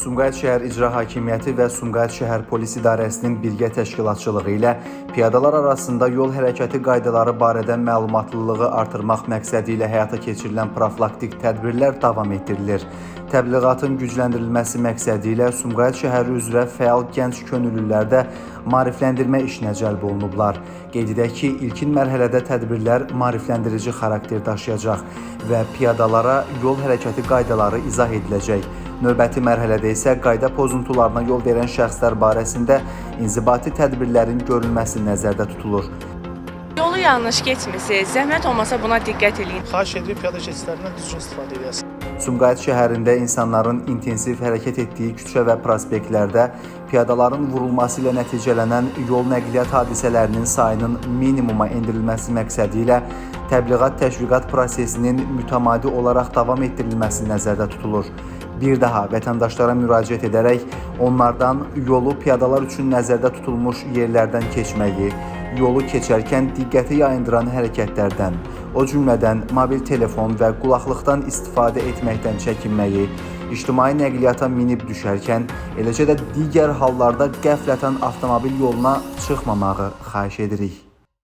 Sumqayıt şəhər İcra Hakimiyyəti və Sumqayıt şəhər Polis İdarəsinin birgə təşkilatçılığı ilə piyadalar arasında yol hərəkəti qaydaları barədə məlumatlılığı artırmaq məqsədi ilə həyata keçirilən profilaktik tədbirlər davam etdirilir. Təbliğatın gücləndirilməsi məqsədi ilə Sumqayıt şəhəri üzrə fəal gənc könüllülər də maarifləndirmə işinə cəlb olunublar. Qeyd edək ki, ilkin mərhələdə tədbirlər maarifləndirici xarakter daşıyacaq və piyadalara yol hərəkəti qaydaları izah ediləcək. Növbəti mərhələdə isə qayda pozuntularına yol verən şəxslər barəsində inzibati tədbirlərin görülməsi nəzərdə tutulur. Yolu yanlış keçmisiniz, zəhmət olmasa buna diqqət edin. Xahiş edirik piyada keçidlərindən düzgün istifadə edəsiniz. Sumqayıt şəhərində insanların intensiv hərəkət etdiyi küçə və prospektlərdə piyadaların vurulması ilə nəticələnən yol nəqliyyat hadisələrinin sayının minimuma endirilməsi məqsədi ilə təbliğat təşviqat prosesinin mütəmadi olaraq davam etdirilməsi nəzərdə tutulur. Bir daha vətəndaşlara müraciət edərək onlardan yolu piyadalar üçün nəzərdə tutulmuş yerlərdən keçməyi, yolu keçərkən diqqəti yayındıran hərəkətlərdən, o cümlədən mobil telefon və qulaqlıqdan istifadə etməkdən çəkinməyi, ictimai nəqliyyata minib düşərkən, eləcə də digər hallarda qəflətən avtomobil yoluna çıxmamağı xahiş edirik.